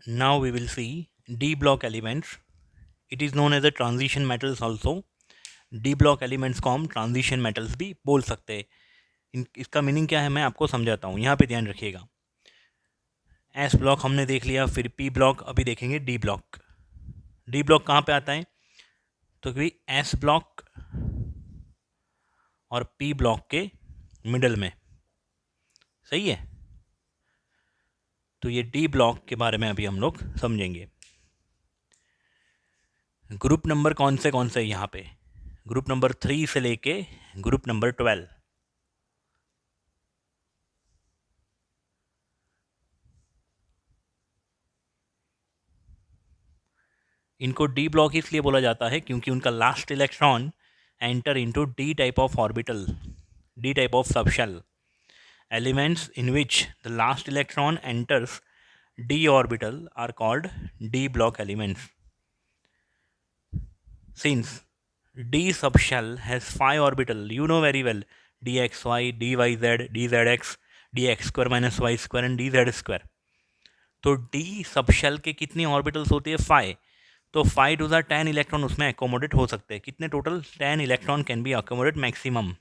Now we will see d block elements. It is known as a transition metals also. d block elements को हम transition metals भी बोल सकते हैं. इसका मीनिंग क्या है मैं आपको समझाता हूँ, यहाँ पे ध्यान रखिएगा. एस ब्लॉक हमने देख लिया, फिर पी ब्लॉक, अभी देखेंगे डी ब्लॉक. डी ब्लॉक कहाँ पे आता है? तो कि एस ब्लॉक और पी ब्लॉक के मिडल में. सही है. तो ये डी ब्लॉक के बारे में अभी हम लोग समझेंगे. ग्रुप नंबर कौन से यहाँ पे? ग्रुप नंबर 3 से लेके ग्रुप नंबर 12. इनको डी ब्लॉक इसलिए बोला जाता है क्योंकि उनका last electron enter into D type of orbital, D type of subshell. Elements in which the last electron enters d orbital are called d block elements. Since d subshell has 5 orbital, you know very well, dxy, dyz, dzx, dx square minus y square and dz square. तो d subshell के कितनी orbitals होती है? 5. तो 5 to the 10 electron उसमें accommodate हो सकते हैं. कितने total? 10 electron can be accommodate maximum.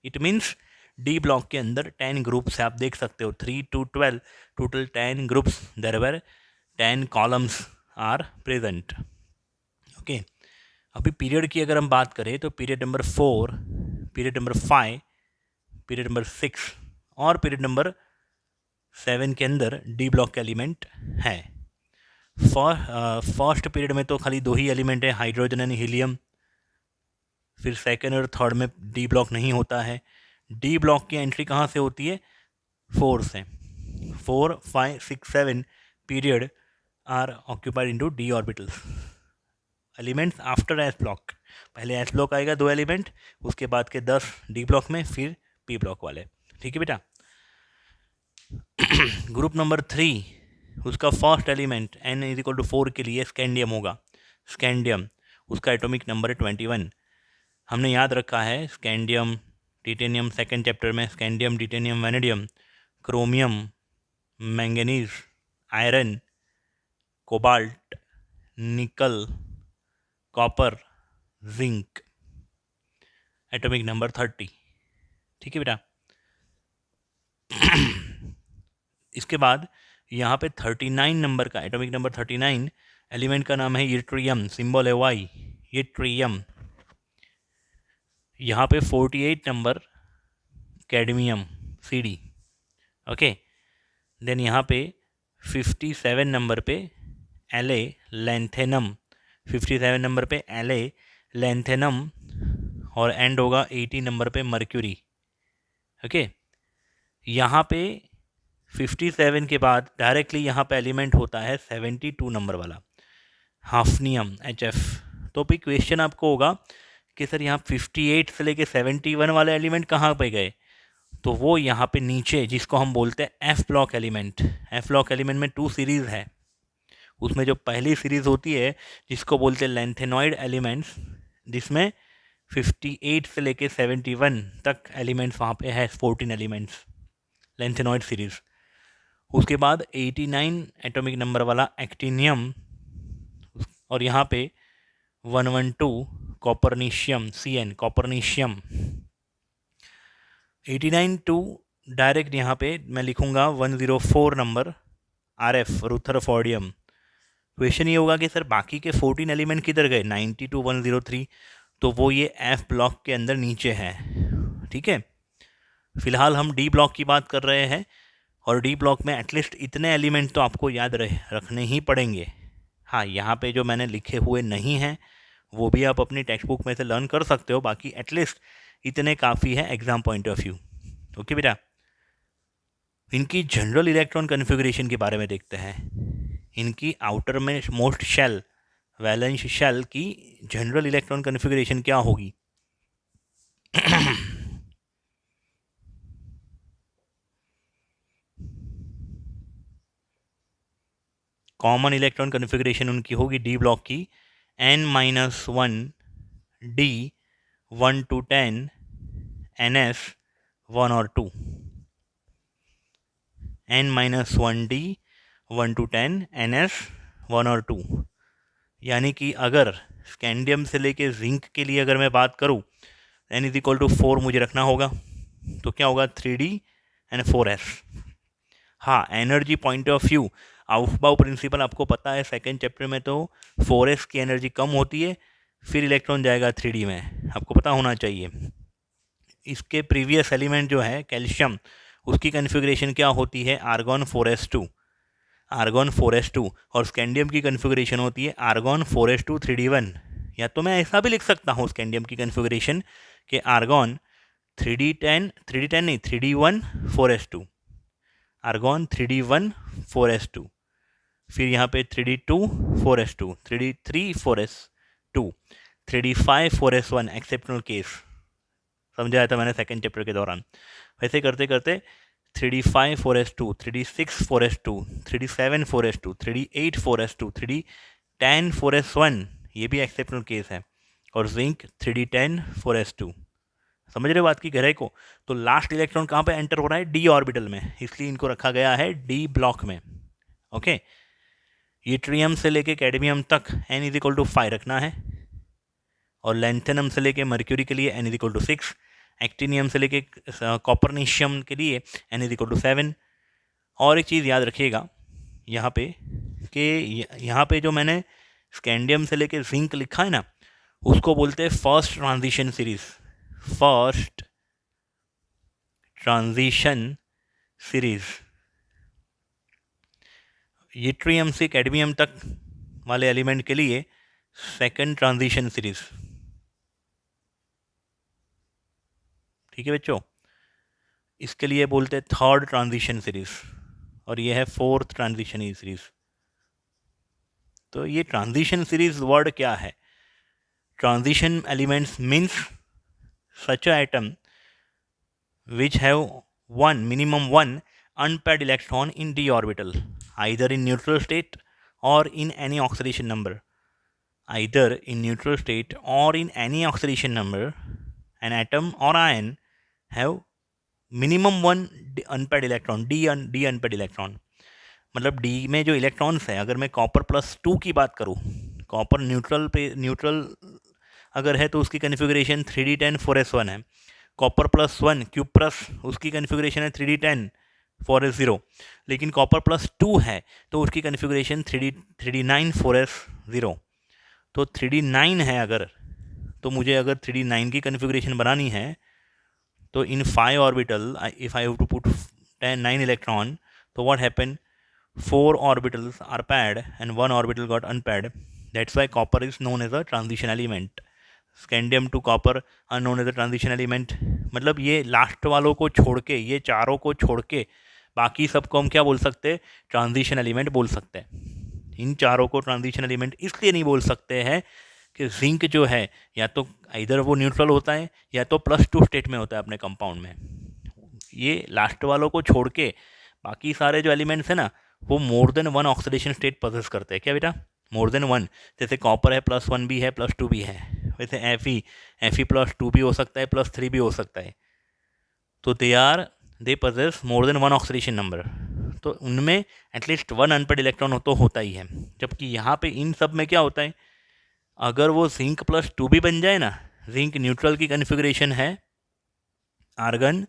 It means D block के अंदर 10 ग्रुप्स आप देख सकते हो. 3 to 12 total 10 groups. There were 10 columns are present. Okay. अभी पीरियड की अगर हम बात करें तो period number 4, period number 5, period number 6 और पीरियड नंबर 7 के अंदर डी ब्लॉक के एलिमेंट है. फर्स्ट पीरियड में तो खाली 2 ही एलिमेंट है, हाइड्रोजन एंड हीलियम. फिर सेकेंड और थर्ड में डी ब्लॉक नहीं होता है. डी ब्लॉक की एंट्री कहाँ से होती है? 4 से. 4, 5, 6, 7 period are occupied into D orbitals. Elements after S block. पहले एस ब्लॉक आएगा 2 एलिमेंट, उसके बाद के 10 डी ब्लॉक में, फिर पी ब्लॉक वाले. ठीक है बेटा. ग्रुप नंबर 3, उसका first element n is equal to 4 के लिए स्कैंडियम होगा. स्कैंडियम, उसका एटॉमिक नंबर है 21. हमने याद रखा है स्कैंडियम, टिटेनियम सेकेंड चैप्टर में, scandium, titanium, vanadium, chromium, manganese, iron, cobalt, निकल, कॉपर, जिंक. Atomic number 30. ठीक है बेटा. इसके बाद यहाँ पे 39 नंबर का एटॉमिक नंबर 39 एलिमेंट का नाम है यट्रियम. सिंबल है वाई, यट्रियम. यहाँ पे 48 number cadmium, C D. Okay. Then यहाँ पे 57 नंबर पे एले लैंथेनम, 57 नंबर पे एले लैंथेनम. और एंड होगा 80 नंबर पे मर्क्यूरी. ओके. यहाँ पे 57 के बाद डायरेक्टली यहाँ पे एलिमेंट होता है 72 नंबर वाला, हाफनियम, HF. तो भी क्वेश्चन आपको होगा कि सर यहाँ 58 से लेके 71 वाले एलिमेंट कहाँ पे गए? तो वो यहाँ पे नीचे, जिसको हम बोलते हैं F block element. F block element में 2 सीरीज़ है. उसमें जो पहली सीरीज़ होती है जिसको बोलते हैं लेंथेनॉइड एलिमेंट्स, जिसमें 58 से लेके 71 तक एलिमेंट्स वहाँ पे है, 14 एलिमेंट्स, लेंथेनॉइड सीरीज़. उसके बाद 89 एटॉमिक नंबर वाला एक्टिनियम. और यहाँ पे 112 कॉपरनीशियम, CN, कॉपरनीशियम. 89 टू डायरेक्ट यहाँ पे मैं लिखूँगा 104 नंबर RF, रुथरफोर्डियम. क्वेश्चन ये होगा कि सर बाकी के 14 एलिमेंट किधर गए? 90 टू 103. तो वो ये एफ ब्लॉक के अंदर नीचे है. ठीक है. फिलहाल हम डी ब्लॉक की बात कर रहे हैं, और डी ब्लॉक में एटलीस्ट इतने एलिमेंट तो आपको याद रखने ही पड़ेंगे. हाँ, यहाँ पे जो मैंने लिखे हुए नहीं हैं वो भी आप अपनी टेक्स्ट बुक में से लर्न कर सकते हो. बाकी एटलीस्ट इतने काफ़ी है exam point of view. Okay बेटा. इनकी जनरल इलेक्ट्रॉन कन्फिगरेशन के बारे में देखते हैं. इनकी आउटर में मोस्ट शेल, वैलेंस शेल की जनरल इलेक्ट्रॉन कन्फिगरेशन क्या होगी? कॉमन इलेक्ट्रॉन कन्फिगरेशन उनकी होगी डी ब्लॉक की N-1 D 1 to 10 NS 1 और 2. N-1 D 1 to 10 NS1 और 2। यानी कि अगर स्कैंडियम से लेके जिंक के लिए अगर मैं बात करूँ, N=4 मुझे रखना होगा, तो क्या होगा 3D एंड 4S। हाँ, energy point of view, Aufbau principle आपको पता है सेकेंड चैप्टर में, तो 4S की एनर्जी कम होती है, फिर इलेक्ट्रॉन जाएगा 3D में, आपको पता होना चाहिए। इसके प्रीवियस एलिमेंट जो है कैल्शियम, उसकी कन्फिग्रेशन क्या होती है, आर्गॉन 4s2, आर्गॉन 4s2, और स्कैंडियम की कन्फिग्रेशन होती है आर्गॉन 4s2 3d1। या तो मैं ऐसा भी लिख सकता हूँ स्कैंडियम की कन्फिग्रेशन कि आर्गॉन 3d10 नहीं 3d1 4s2, argon 3d1 4s2, फिर यहाँ पे 3d2 4s2, 3d3 4s2, 3d5 4s1 exceptional case, समझाया था मैंने सेकेंड चैप्टर के दौरान। वैसे करते करते 3d5 4s2, 3d6 4s2, 3d7 4s2, 3d8 4s2, 3d10 4s1, ये भी एक्सेप्शनल केस है, और जिंक 3d10 4s2। समझ रहे हो बात की गहराई को? तो लास्ट इलेक्ट्रॉन कहाँ पे एंटर हो रहा है, डी ऑर्बिटल में, इसलिए इनको रखा गया है डी ब्लॉक में। ओके, यूट्रियम से लेके कैडमियम तक N=5 रखना है, और लेंथेनम से लेके मर्क्यूरी के लिए N=6, एक्टिनियम से लेके कॉपरनीशियम के लिए N=7। और एक चीज़ याद रखिएगा यहाँ पे कि यहाँ पे जो मैंने स्कैंडियम से लेके जिंक लिखा है ना, उसको बोलते हैं first transition series, first transition series. Yttrium से कैडमियम तक वाले एलिमेंट के लिए सेकंड ट्रांजिशन सीरीज। ठीक है बच्चों, इसके लिए बोलते हैं थर्ड ट्रांजिशन सीरीज, और ये है फोर्थ ट्रांजिशन सीरीज। तो ये ट्रांजिशन सीरीज वर्ड क्या है? Transition elements means such atom which have minimum one unpaired electron in d orbital, either in neutral state or in any oxidation number. Either in neutral state or in any oxidation number, an atom or ion have minimum one unpaired electron, d unpaired electron. मतलब d में जो electrons है, अगर मैं copper +2 की बात करूँ, copper neutral अगर है तो उसकी कन्फिग्रेशन 3d10 4s1 है। कॉपर +1 क्यूब प्लस उसकी कन्फिग्रेशन है 3d10 4s0, लेकिन कॉपर +2 है तो उसकी कन्फिग्रेशन 3d9 4s0। तो 3d9 है अगर, तो मुझे अगर 3d9 की कन्फिग्रेशन बनानी है, तो इन 5 orbital if I have to put 9 electron, तो what happen, 4 orbitals are paired and 1 orbital got unpaired. That's why copper is known as a transition element. Scandium to copper are known as a transition element. मतलब ये last वालों को छोड़ के, ये चारों को छोड़ के बाकी सबको हम क्या बोल सकते हैं, ट्रांजिशन एलिमेंट बोल सकते हैं। इन चारों को ट्रांजिशन एलिमेंट इसलिए नहीं बोल सकते हैं कि जिंक जो है या तो इधर वो न्यूट्रल होता है या तो +2 स्टेट में होता है अपने कंपाउंड में। ये लास्ट वालों को छोड़ के बाकी सारे जो एलिमेंट्स हैं ना, वो more than 1 oxidation state possess करते हैं। क्या बेटा, मोर देन 1। जैसे कॉपर है +1 भी है +2 भी है, वैसे Fe +2 भी हो सकता है +3 भी हो सकता है। तो they possess more than 1 oxidation number, तो उनमें एटलीस्ट 1 अनपेड इलेक्ट्रॉन तो होता ही है। जबकि यहाँ पे इन सब में क्या होता है, अगर वो जिंक +2 भी बन जाए ना, जिंक न्यूट्रल की कन्फिग्रेशन है आर्गन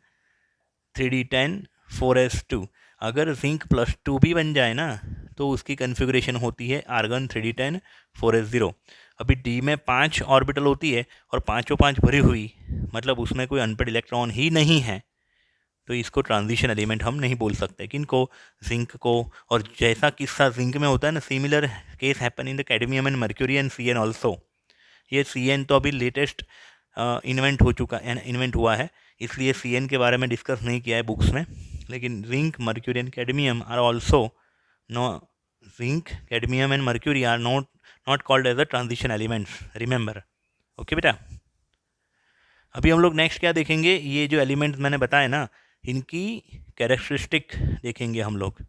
3d10 4s2, अगर जिंक +2 भी बन जाए ना, तो उसकी कन्फिग्रेशन होती है आर्गन 3d10 4s0। अभी डी में 5 ऑर्बिटल होती है और 5 भरी हुई, मतलब उसमें कोई अनपेड इलेक्ट्रॉन ही नहीं है, तो इसको ट्रांजिशन एलिमेंट हम नहीं बोल सकते। किनको, जिंक को। और जैसा किस्सा जिंक में होता है ना, similar case happen in the cadmium and mercury and CN also. ये CN तो अभी लेटेस्ट इन्वेंट हुआ है, इसलिए CN के बारे में डिस्कस नहीं किया है बुक्स में। लेकिन zinc, mercury and cadmium are also zinc, cadmium and mercury are not called as a transition elements, remember. Okay बेटा, अभी हम लोग नेक्स्ट क्या देखेंगे, ये जो एलिमेंट्स मैंने बताए ना, इनकी कैरेक्टरिस्टिक देखेंगे हम लोग।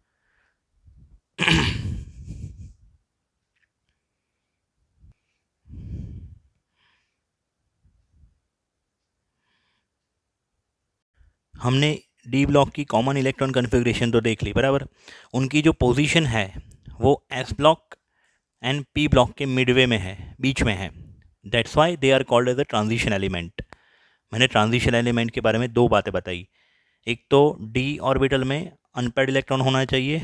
हमने डी ब्लॉक की कॉमन इलेक्ट्रॉन कन्फिग्रेशन तो देख ली बराबर, उनकी जो पोजीशन है वो S block and P block के मिडवे में है, बीच में है। That's why they are called as a transition element. मैंने ट्रांजिशन एलिमेंट के बारे में दो बातें बताई, एक तो डी ऑर्बिटल में अनपेयर्ड इलेक्ट्रॉन होना चाहिए,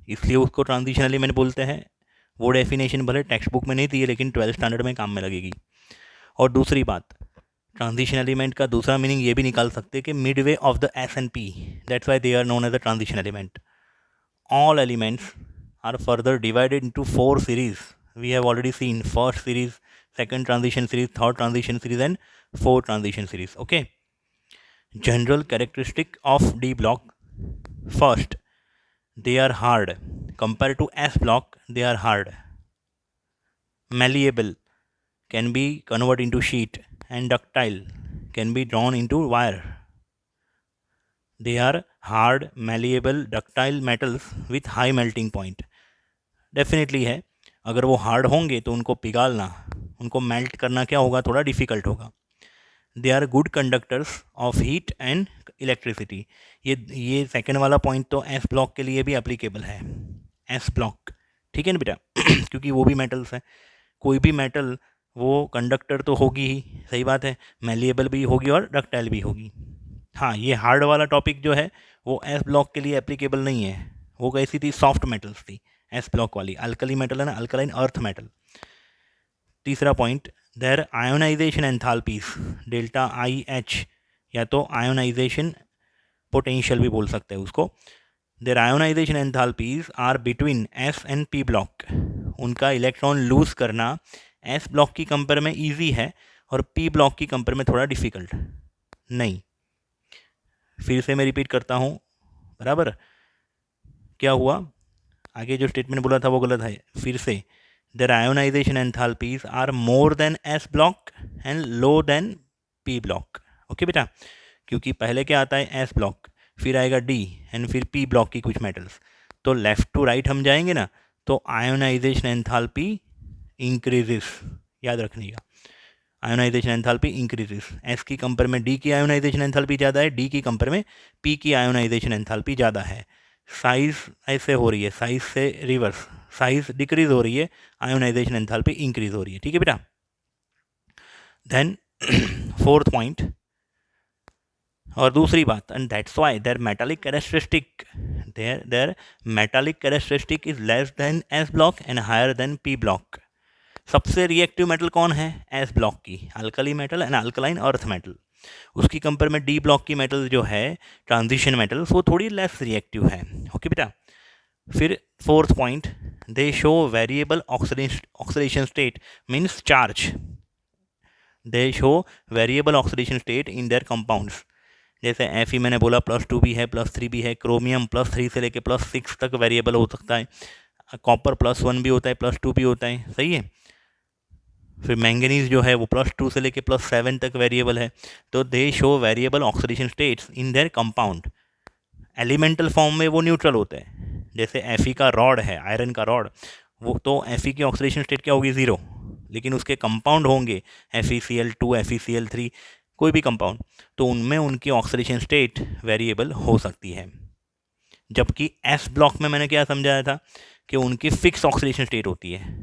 इसलिए उसको ट्रांजिशन एलिमेंट बोलते हैं। वो डेफिनेशन भले टेक्स्ट बुक में नहीं दी है लेकिन 12th स्टैंडर्ड में काम में लगेगी। और दूसरी बात, ट्रांजिशन एलिमेंट का दूसरा मीनिंग ये भी निकाल सकते हैं कि midway of the S and P, that's why they are known as a transition element. All elements are further divided into 4 series. We have already seen first series, second transition series, third transition series and fourth transition series. Okay, general characteristic of D block: first, they are hard compared to S block. They are hard, malleable, can be converted into sheet, and ductile, can be drawn into wire. They are hard, malleable, ductile metals with high melting point. Definitely है, अगर वो hard होंगे तो उनको पिघालना, उनको melt करना क्या होगा, थोड़ा डिफ़िकल्ट होगा। They are good conductors of heat and electricity. ये सेकंड वाला पॉइंट तो एस ब्लॉक के लिए भी एप्लीकेबल है, एस ब्लॉक, ठीक है ना बेटा क्योंकि वो भी मेटल्स हैं, कोई भी मेटल वो कंडक्टर तो होगी ही, सही बात है, मेलिएबल भी होगी और डक्टाइल भी होगी। हाँ, ये हार्ड वाला टॉपिक जो है वो एस ब्लॉक के लिए एप्लीकेबल नहीं है, वो कैसी थी, सॉफ्ट मेटल्स थी। एस ब्लॉक वाली अल्कली मेटल है ना, अल्कलाइन अर्थ मेटल। तीसरा point, their ionisation enthalpies delta I H, या तो आयोनाइजेशन पोटेंशियल भी बोल सकते हैं उसको। Their ionisation enthalpies are between S and P block. उनका इलेक्ट्रॉन लूज करना एस ब्लॉक की कंपेयर में ईजी है और पी ब्लॉक की कंपेयर में थोड़ा डिफ़िकल्ट नहीं। फिर से मैं रिपीट करता हूँ, बराबर क्या हुआ, आगे जो स्टेटमेंट बोला था वो गलत है, फिर से। Their ionisation enthalpies are more than S block and low than P block. Okay बेटा, क्योंकि पहले क्या आता है, एस ब्लॉक, फिर आएगा डी एंड फिर पी ब्लॉक की कुछ मेटल्स, तो लेफ्ट टू राइट हम जाएंगे ना, तो आयोनाइजेशन एंथैल्पी इंक्रीजेस, याद रखने का, आयोनाइजेशन एंथैल्पी इंक्रीजेस। एस की कंपेयर में डी की आयोनाइजेशन एंथैल्पी ज़्यादा है, डी की कंपेयर में पी की आयोनाइजेशन एंथैल्पी ज़्यादा है। साइज ऐसे हो रही है, साइज से रिवर्स, साइज डिक्रीज हो रही है, आयोनाइजेशन एंथैल्पी इंक्रीज हो रही है, ठीक है बेटा। देन फोर्थ पॉइंट और दूसरी बात, and that's why their metallic characteristic, their metallic characteristic is less than S block and higher than P block. सबसे रिएक्टिव मेटल कौन है, एस ब्लॉक की, alkali metal and alkaline earth metal. उसकी compare में D block की metal जो है, transition metals, वो थोड़ी लेस रिएक्टिव है। ओके बेटा, फिर fourth point, they show variable oxidation state means charge, they show variable oxidation state in their compounds. जैसे एफ मैंने बोला +2 भी है, +3 भी है, क्रोमियम +3 से लेके +6 तक वेरिएबल हो सकता है, कॉपर +1 भी होता है, +2 भी होता है, सही है। फिर मैंगनीज जो है वो +2 से लेके +7 तक वेरिएबल है। तो दे show variable oxidation states in their compound. Elemental form में वो न्यूट्रल होता है, जैसे Fe का रॉड है, आयरन का रॉड, वो तो Fe की ऑक्सीडेशन स्टेट क्या होगी, 0, लेकिन उसके कंपाउंड होंगे FeCl2, FeCl3, कोई भी कंपाउंड, तो उनमें उनकी ऑक्सीडेशन स्टेट वेरिएबल हो सकती है। जबकि एस ब्लॉक में मैंने क्या समझाया था कि उनकी फिक्स ऑक्सीडेशन स्टेट होती है,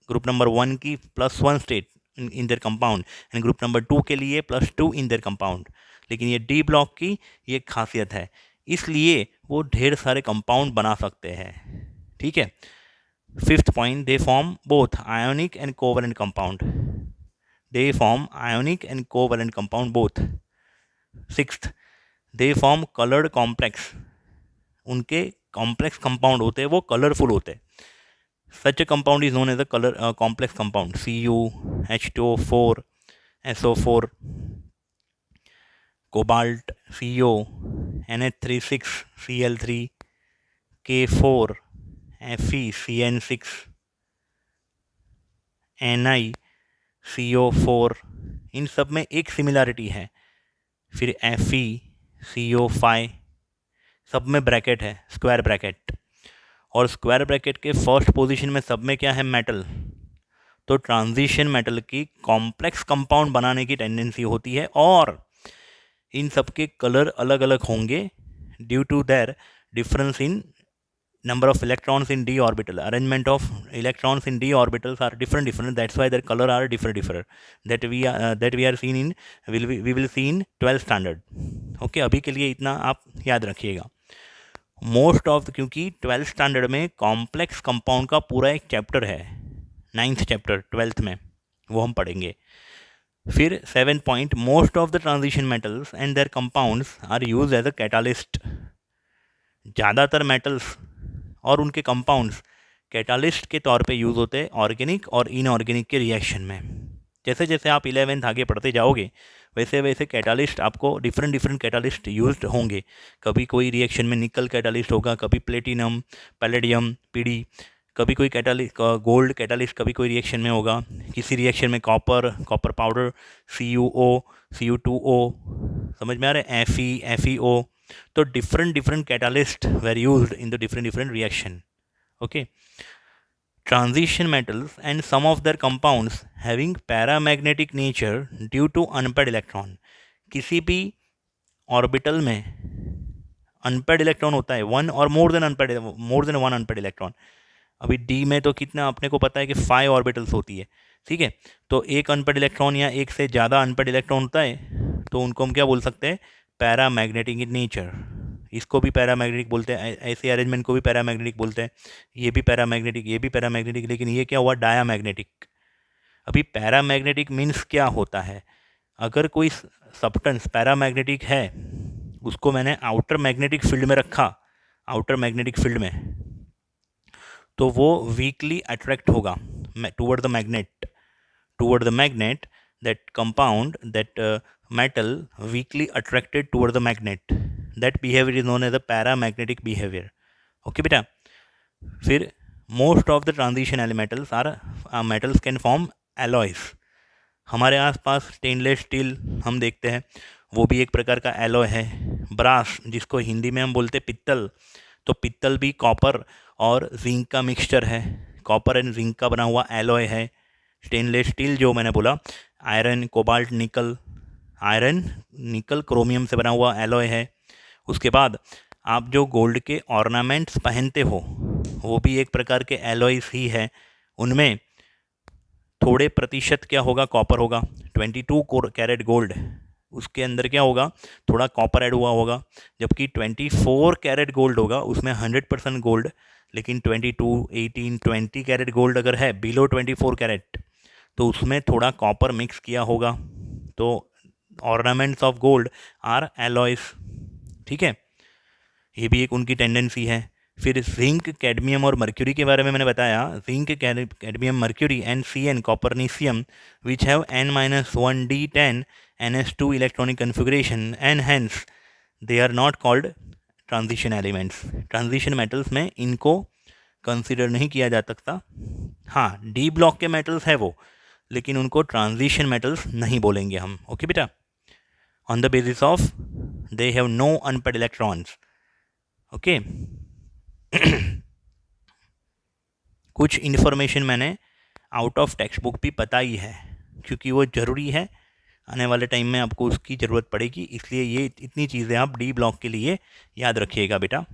ग्रुप नंबर 1 की +1 state in their compound and group number 2 के लिए +2 इन देयर कंपाउंड। लेकिन ये डी ब्लॉक की ये खासियत है, इसलिए वो ढेर सारे कंपाउंड बना सकते हैं, ठीक है। Fifth point, they form both ionic and covalent compound, they form ionic and covalent compound both. Sixth, they form coloured complex, उनके कॉम्प्लेक्स कंपाउंड होते हैं वो कलरफुल होते हैं। Such a compound is known as a colour complex compound, CuH2O4, SO4, cobalt, CO, NH36, Cl3, K4, Fe, CN6, Ni, CO4, इन सब में एक सिमिलरिटी है। फिर Fe, CO5, सब में ब्रैकेट है, स्क्वायर ब्रैकेट, और स्क्वायर ब्रैकेट के फर्स्ट पोजीशन में सब में क्या है, मेटल। तो ट्रांजिशन मेटल की कॉम्प्लेक्स कंपाउंड बनाने की टेंडेंसी होती है और इन सब के कलर अलग अलग होंगे due to their difference in number of electrons in d orbital. Arrangement of electrons in d orbitals are different. That's why their color are different that we are seen in we will see in 12th standard. Okay अभी के लिए इतना आप याद रखिएगा. Most of क्योंकि 12th standard में complex compound का पूरा एक चैप्टर है, 9th चैप्टर 12th में, वो हम पढ़ेंगे. फिर 7 point, most of the transition metals and their compounds are use as a catalyst. ज़्यादातर मेटल्स और उनके कंपाउंड्स कैटालिस्ट के तौर पे यूज़ होते हैं ऑर्गेनिक और इनऑर्गेनिक के रिएक्शन में. जैसे जैसे आप 11th आगे पढ़ते जाओगे वैसे वैसे कैटालिस्ट आपको डिफरेंट कैटालिस्ट यूज्ड होंगे. कभी कोई रिएक्शन में निकल कैटालिस्ट होगा, कभी प्लेटिनम, पैलेडियम, पीडी, कभी कोई कैटालिस्ट गोल्ड कैटालिस्ट कभी कोई रिएक्शन में होगा. किसी रिएक्शन में कॉपर पाउडर, CuO, Cu2O, समझ में आ रहा है, FeO. तो different catalysts were used in the different reaction. Okay, transition metals and some of their compounds having paramagnetic nature due to unpaired electron. किसी भी ऑर्बिटल में अनपेड इलेक्ट्रॉन होता है, वन और more than one unpaired electron. अभी D में तो कितना अपने को पता है कि 5 ऑर्बिटल्स होती है, ठीक है. तो एक अनपेड इलेक्ट्रॉन या एक से ज़्यादा अनपेड इलेक्ट्रॉन होता है तो उनको हम क्या बोल सकते हैं, पैरामैग्नेटिक इन नेचर. इसको भी पैरामैग्नेटिक बोलते हैं, ऐसे अरेंजमेंट को भी पैरामैग्नेटिक बोलते हैं. ये भी पैरामैग्नेटिक, लेकिन ये क्या हुआ, डायामैग्नेटिक. अभी पैरामैग्नेटिक मीन्स क्या होता है, अगर कोई सब्सटेंस पैरामैग्नेटिक है उसको मैंने आउटर मैग्नेटिक फील्ड में रखा, आउटर मैग्नेटिक फील्ड में, तो वो वीकली अट्रैक्ट होगा toward the magnet. That compound, that metal weakly attracted toward the magnet. That behavior is known as a paramagnetic behavior. Okay बेटा. फिर most of the transition metals can form alloys. हमारे आसपास stainless steel हम देखते हैं, वो भी एक प्रकार का एलॉय है. ब्रास, जिसको हिंदी में हम बोलते पित्तल, तो पित्तल भी कॉपर और जिंक का मिक्सचर है, कॉपर एंड जिंक का बना हुआ एलॉय है. स्टेनलेस स्टील जो मैंने बोला, आयरन, कोबाल्ट, निकल क्रोमियम से बना हुआ एलॉय है. उसके बाद आप जो गोल्ड के ऑर्नामेंट्स पहनते हो वो भी एक प्रकार के एलॉयस ही है. उनमें थोड़े प्रतिशत क्या होगा, कॉपर होगा. 22 कैरेट गोल्ड, उसके अंदर क्या होगा, थोड़ा कॉपर ऐड हुआ होगा. जबकि 24 कैरेट गोल्ड होगा, उसमें 100% गोल्ड. लेकिन 22, 18, 20 कैरेट गोल्ड अगर है बिलो 24 कैरेट, तो उसमें थोड़ा कॉपर मिक्स किया होगा. तो ornaments of gold are alloys, ठीक है. ये भी एक उनकी टेंडेंसी है. फिर जिंक, कैडमियम और मर्क्यूरी के बारे में मैंने बताया. Zinc, cadmium, mercury and Cn, copernicium, which have N-1d10 NS2 electronic configuration and hence they are not called transition elements. Transition metals में इनको कंसिडर नहीं किया जा सकता. हाँ, डी ब्लॉक के मेटल्स है वो, लेकिन उनको ट्रांजिशन मेटल्स नहीं बोलेंगे हम. ओके बेटा, on the basis of they have no unpaired electrons. Okay. कुछ इन्फॉर्मेशन मैंने आउट ऑफ टेक्स्ट बुक भी बताई है, क्योंकि वो ज़रूरी है, आने वाले टाइम में आपको उसकी ज़रूरत पड़ेगी. इसलिए ये इतनी चीज़ें आप डी ब्लॉक के लिए याद रखिएगा बेटा.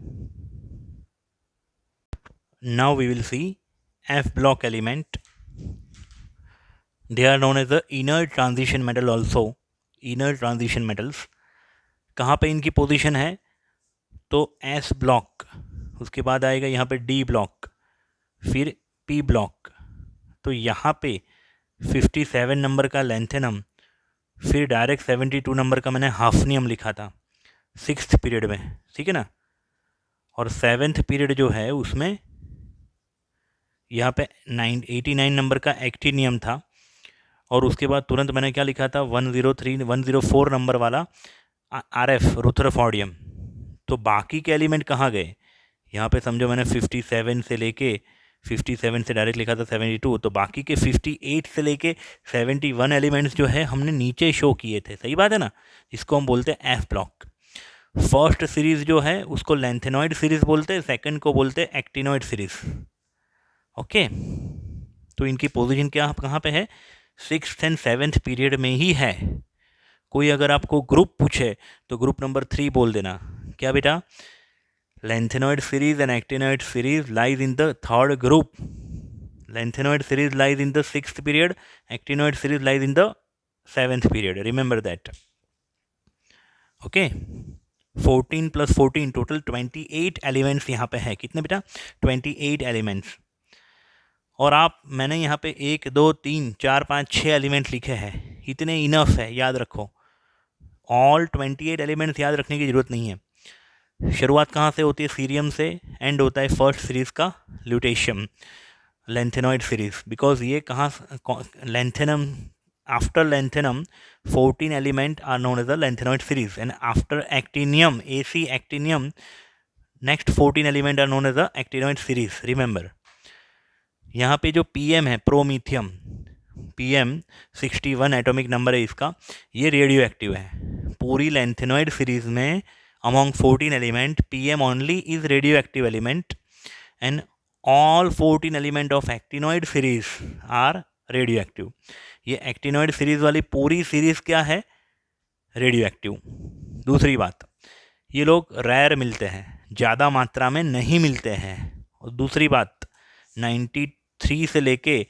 Now we will see F block element. They are known as the inner transition metal also. Inner transition metals कहाँ पे इनकी पोजीशन है, तो एस ब्लॉक, उसके बाद आएगा यहाँ पे डी ब्लॉक, फिर पी ब्लॉक. तो यहाँ पे 57 नंबर का लेंथेनम, फिर डायरेक्ट 72 नंबर का मैंने हाफनियम लिखा था 6th पीरियड में, ठीक है ना. और 7th पीरियड जो है उसमें यहाँ पे 89 नंबर का एक्टिनियम था. और उसके बाद तुरंत मैंने क्या लिखा था, 104 नंबर वाला RF, रुथरफॉर्डियम. तो बाकी के एलिमेंट कहाँ गए, यहाँ पे समझो मैंने 57 से लेके 57 से डायरेक्ट लिखा था 72, तो बाकी के 58 से लेके 71 एलिमेंट्स जो है हमने नीचे शो किए थे. सही बात है ना, जिसको हम बोलते हैं एफ ब्लॉक. फर्स्ट सीरीज़ जो है उसको लेंथेनॉइड सीरीज़ बोलते हैं, सेकंड को बोलते हैं एक्टिनॉइड सीरीज़. ओके. तो इनकी पोजीशन क्या कहाँ पे है, 6th and 7th पीरियड में ही है. कोई अगर आपको ग्रुप पूछे तो ग्रुप नंबर 3 बोल देना, क्या बेटा, lengthenoid series and actinoid series lies in the third group. Lengthenoid series lies in the 6th period, actinoid series lies in the 7th period. Remember that. Okay. 14 plus 14 total 28 elements यहाँ पे है. कितने बेटा, 28 elements. और आप, मैंने यहाँ पे 1 2 3 4 5 6 एलिमेंट्स लिखे हैं, इतने इनफ है, याद रखो. ऑल 28 एलिमेंट्स याद रखने की ज़रूरत नहीं है. शुरुआत कहाँ से होती है, सीरियम से, एंड होता है फर्स्ट सीरीज़ का ल्यूटेशियम, लेंथेनॉइड सीरीज़. बिकॉज ये कहाँ, lanthanum, after lanthanum 14 element are known as the lanthanoid series, and after actinium, AC actinium, next 14 element are known as the actinoid series. Remember, यहाँ पे जो PM है, promethium, PM 61 atomic number है इसका, ये radio active है. पूरी lanthanoid series में among 14 element, PM only is radioactive element, and all 14 element of actinoid series are radioactive. ये actinoid series वाली पूरी सीरीज क्या है, रेडियोएक्टिव. दूसरी बात, ये लोग रेयर मिलते हैं, ज़्यादा मात्रा में नहीं मिलते हैं. और दूसरी बात, 93 से लेके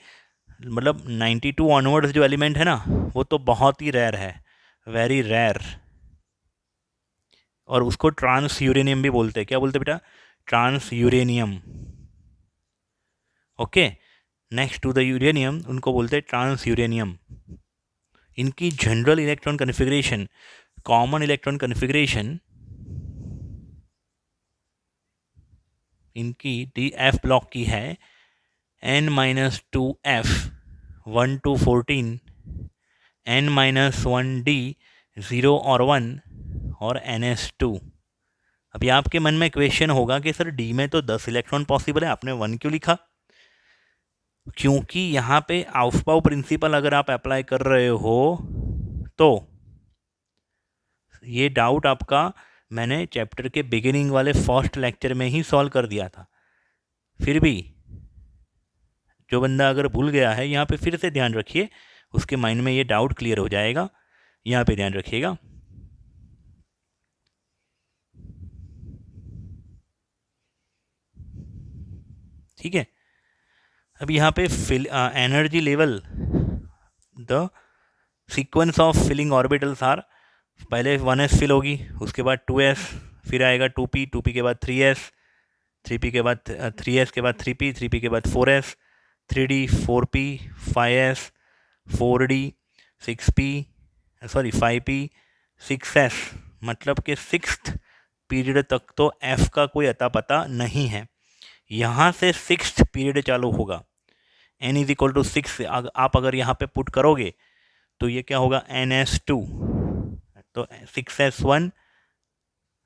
मतलब 92 ऑनवर्ड्स जो एलिमेंट है ना, वो तो बहुत ही रेयर है, वेरी रेयर. और उसको ट्रांस यूरेनियम भी बोलते हैं. क्या बोलते हैं बेटा, transuranium. Okay, next to the uranium उनको बोलते हैं ट्रांस यूरेनियम. इनकी general electron configuration, common electron configuration इनकी DF ब्लॉक की है N-2F 1 to 14, N-1D 0 और 1 और NS2. अभी आपके मन में क्वेश्चन होगा कि सर डी में तो 10 इलेक्ट्रॉन पॉसिबल है, आपने 1 क्यों लिखा? क्योंकि यहाँ पे आउफबाउ प्रिंसिपल अगर आप अप्लाई कर रहे हो तो ये डाउट आपका मैंने चैप्टर के बिगिनिंग वाले फर्स्ट लेक्चर में ही सॉल्व कर दिया था. फिर भी जो बंदा अगर भूल गया है, यहाँ पे फिर से ध्यान रखिए, उसके माइंड में ये डाउट क्लियर हो जाएगा. यहाँ पे ध्यान रखिएगा. ठीक है. अब यहाँ पे energy level, the sequence of filling orbitals are, पहले 1s फिल होगी, उसके बाद 2s, फिर आएगा 2p, 2p के बाद 3s, 3p के बाद 3s के बाद 3p, 3p के बाद 4s, 3d, 4p, 5s, 4d, 5p, 6s. मतलब कि 6th पीरियड तक तो f का कोई अता पता नहीं है. यहाँ से 6th पीरियड चालू होगा. n = 6 आप अगर यहाँ पे पुट करोगे तो ये क्या होगा, NS2. तो 6s1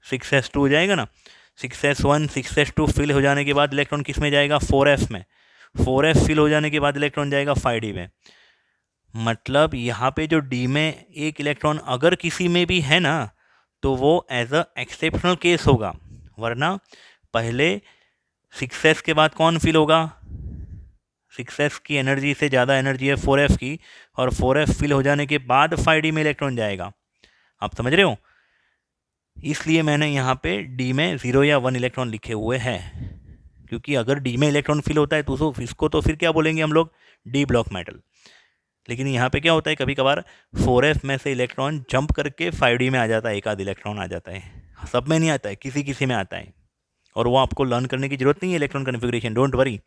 6s2 हो जाएगा ना. 6s1 6s2 फिल हो जाने के बाद इलेक्ट्रॉन किस में जाएगा, 4f में. 4f फिल हो जाने के बाद इलेक्ट्रॉन जाएगा 5d में. मतलब यहाँ पे जो d में एक इलेक्ट्रॉन अगर किसी में भी है ना, तो वो एज अ एक्सेप्शनल केस होगा. वरना पहले 6s के बाद कौन फिल होगा, 6s की एनर्जी से ज़्यादा एनर्जी है 4f की, और 4f फिल हो जाने के बाद 5d में इलेक्ट्रॉन जाएगा. आप समझ रहे हो? इसलिए मैंने यहाँ पे d में 0 या 1 इलेक्ट्रॉन लिखे हुए हैं, क्योंकि अगर d में इलेक्ट्रॉन फिल होता है तो इसको तो फिर क्या बोलेंगे हम लोग, d ब्लॉक मेटल. लेकिन यहाँ पे क्या होता है, कभी कभार 4f में से इलेक्ट्रॉन जंप करके 5d में आ जाता है, एक आध इलेक्ट्रॉन आ जाता है. सब में नहीं आता है, किसी किसी में आता है, और वो आपको लर्न करने की ज़रूरत नहीं है इलेक्ट्रॉन कन्फिग्रेशन, डोंट वरी.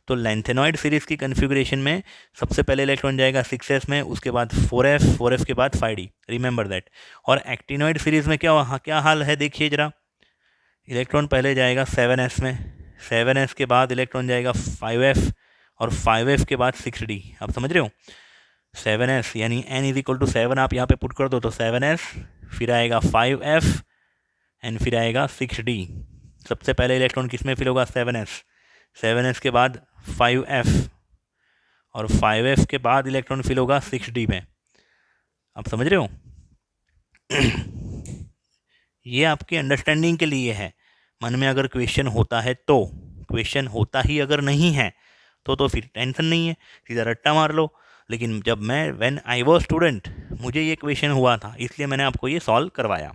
तो लेंथेनॉइड सीरीज़ की कन्फिग्रेशन में सबसे पहले इलेक्ट्रॉन जाएगा 6s में, उसके बाद 4f के बाद 5d. Remember that. और एक्टिनॉइड सीरीज़ में क्या हाल है, देखिए ज़रा. इलेक्ट्रॉन पहले जाएगा 7s में, 7s के बाद इलेक्ट्रॉन जाएगा 5f, और 5f के बाद 6d. आप समझ रहे हो? 7s यानी n = 7 आप यहाँ पे पुट कर दो तो 7s, फिर आएगा 5f एंड फिर आएगा 6d. सबसे पहले इलेक्ट्रॉन किस में फिल होगा, 7s के बाद 5f, और 5f के बाद इलेक्ट्रॉन फिल होगा 6d में. आप समझ रहे हो? ये आपकी अंडरस्टैंडिंग के लिए है. मन में अगर क्वेश्चन होता है तो, क्वेश्चन होता ही अगर नहीं है तो फिर टेंशन नहीं है, सीधा रट्टा मार लो. लेकिन जब व्हेन आई वाज स्टूडेंट, मुझे ये क्वेश्चन हुआ था, इसलिए मैंने आपको ये सॉल्व करवाया.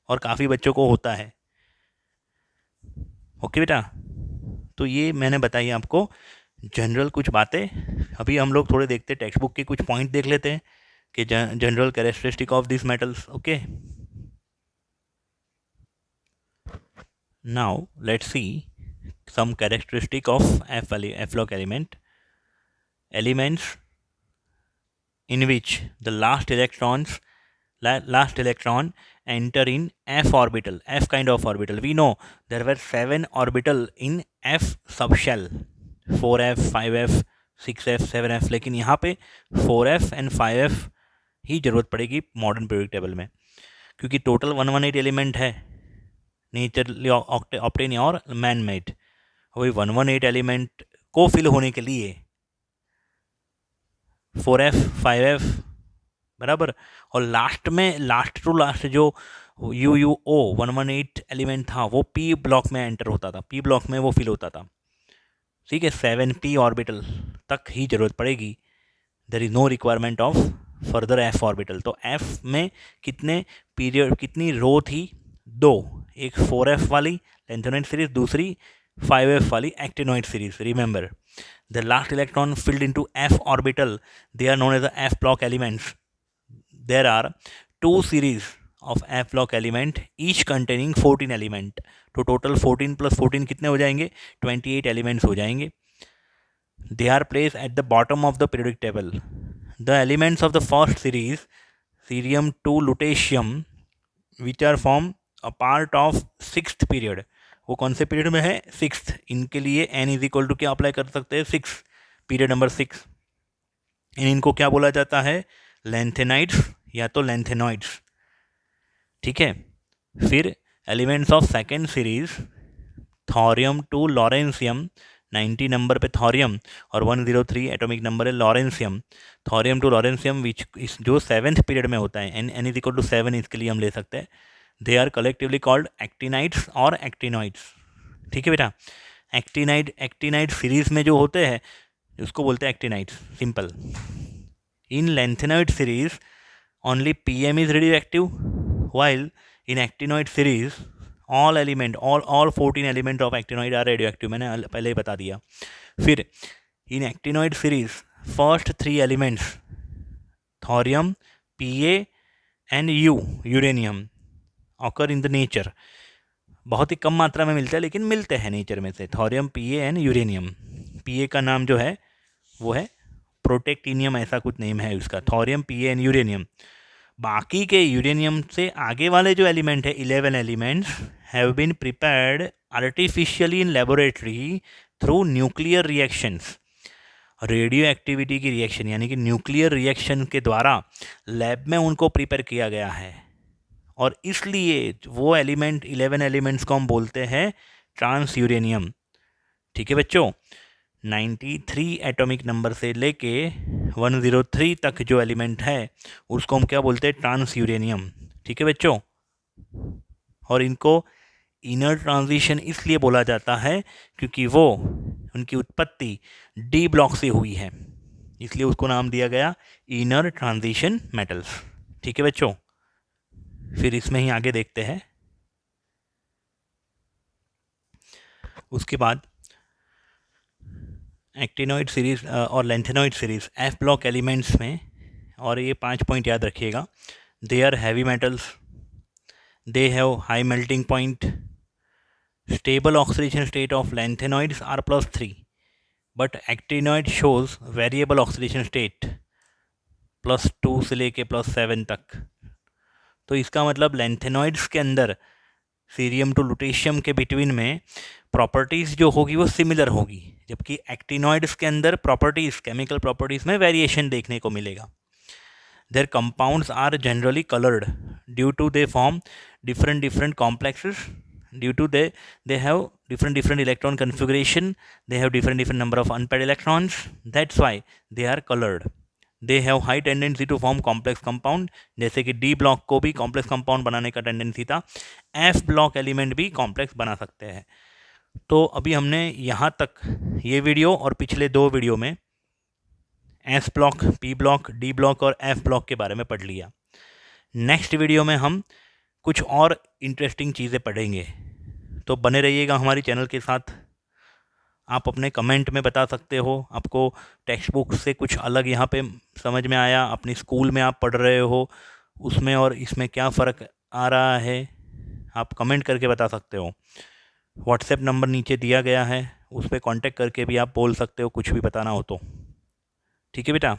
और काफ़ी बच्चों को होता है। ओके बेटा, तो ये मैंने बताई आपको जनरल कुछ बातें। अभी हम लोग थोड़े देखते हैं, टेक्स्ट बुक के कुछ पॉइंट देख लेते हैं कि general characteristic of this metals. Okay, now let's see some characteristic of F-block elements in which the last electron enter in f orbital, f kind of orbital. We know there were 7 orbital in f subshell, 4f 5f 6f 7f, लेकिन यहाँ पे 4f and 5f ही ज़रूरत पड़ेगी modern periodic table में, क्योंकि total 118 element है naturally obtain और man made. वही 118 एलिमेंट को फिल होने के लिए 4f 5f बराबर, और लास्ट में लास्ट टू लास्ट जो UUO 118 एलिमेंट था वो P ब्लॉक में एंटर होता था, P ब्लॉक में वो फिल होता था। ठीक है, 7p ऑर्बिटल तक ही ज़रूरत पड़ेगी। There is no requirement of further f orbital. तो f में कितने पीरियड, कितनी रो थी? 2, एक 4f वाली लेंथेनॉइड सीरीज, दूसरी 5f वाली actinoid series. Remember, the last electron filled into f orbital, they are known as the f block elements. There are 2 series of f block element, each containing 14 element. तो total 14 plus 14 कितने हो जाएंगे? 28 elements हो जाएंगे। They are placed at the bottom of the periodic table. The elements of the first series, cerium to lutetium, which are formed a part of 6th period. वो कौन से period में है? 6th। इनके लिए n इज इक्वल टू क्या apply कर सकते हैं? 6, पीरियड नंबर 6। इनको क्या बोला जाता है? लेंथेनाइड्स या तो लेंथेनॉइड्स। ठीक है, फिर elements of second series, thorium to lawrencium, 90 number पे थॉरियम और 103 एटॉमिक नंबर है lawrencium. Thorium to lawrencium which जो 7th पीरियड में होता है, n इज इक्वल टू 7, इसके लिए हम ले सकते हैं। They are collectively called actinides और एक्टिनॉइड्स। ठीक है बेटा, एक्टिनाइड सीरीज में जो होते हैं उसको बोलते हैं actinides, simple. In lanthanoid series only PM is radioactive, while in actinoid series all 14 element of actinoid are radioactive. मैंने पहले ही बता दिया। फिर in actinoid series first 3 elements thorium, Pa and uranium occur in the nature. बहुत ही कम मात्रा में मिलता है लेकिन मिलते हैं नेचर में से, थॉरियम, Pa एंड यूरेनियम। Pa का नाम जो है वो है प्रोटेक्टिनियम, ऐसा कुछ नेम है उसका, थॉरियम, Pa एंड यूरेनियम। बाकी के यूरेनियम से आगे वाले जो एलिमेंट है 11 elements have been prepared artificially in laboratory through nuclear reactions. Radioactivity की रिएक्शन यानी कि न्यूक्लियर रिएक्शन के द्वारा लैब में उनको प्रिपेयर किया गया है, और इसलिए वो एलिमेंट 11 एलिमेंट्स को हम बोलते हैं ट्रांस यूरेनियम। ठीक है बच्चों, 93 एटॉमिक नंबर से लेके 103 तक जो एलिमेंट है उसको हम क्या बोलते हैं? Transuranium. ठीक है बच्चों, और इनको इनर ट्रांजिशन इसलिए बोला जाता है क्योंकि वो उनकी उत्पत्ति डी ब्लॉक से हुई है, इसलिए उसको नाम दिया गया इनर ट्रांजिशन मेटल्स। ठीक है बच्चों, फिर इसमें ही आगे देखते हैं। उसके बाद एक्टिनॉइड सीरीज और lanthanoid series F block elements में, और ये 5 पॉइंट याद रखिएगा। They are heavy metals, they have high melting point, stable oxidation state of lanthanoids are +3, but actinoid shows variable oxidation state +2 से लेके +7 तक। तो इसका मतलब लेंथेनॉइड्स के अंदर सीरियम टू लुटेशियम के बिटवीन में प्रॉपर्टीज़ जो होगी वो सिमिलर होगी, जबकि एक्टिनॉइड्स के अंदर प्रॉपर्टीज़, केमिकल प्रॉपर्टीज़ में वेरिएशन देखने को मिलेगा। Their compounds are generally coloured due to they form different complexes, due to they have different electron configuration, they have different number of unpaired electrons, that's why they are colored. They have high tendency to form complex compound, जैसे कि D block को भी complex compound बनाने का tendency था, F block element भी complex बना सकते हैं। तो अभी हमने यहाँ तक ये वीडियो और पिछले 2 वीडियो में S block, P block, D block और F ब्लॉक के बारे में पढ़ लिया। नेक्स्ट वीडियो में हम कुछ और इंटरेस्टिंग चीज़ें पढ़ेंगे। तो बने रहिएगा हमारी चैनल के साथ। आप अपने कमेंट में बता सकते हो आपको टेक्स्ट बुक से कुछ अलग यहाँ पे समझ में आया, अपनी स्कूल में आप पढ़ रहे हो उसमें और इसमें क्या फ़र्क आ रहा है, आप कमेंट करके बता सकते हो। व्हाट्सएप नंबर नीचे दिया गया है, उस पर कांटेक्ट करके भी आप बोल सकते हो कुछ भी बताना हो तो। ठीक है बेटा।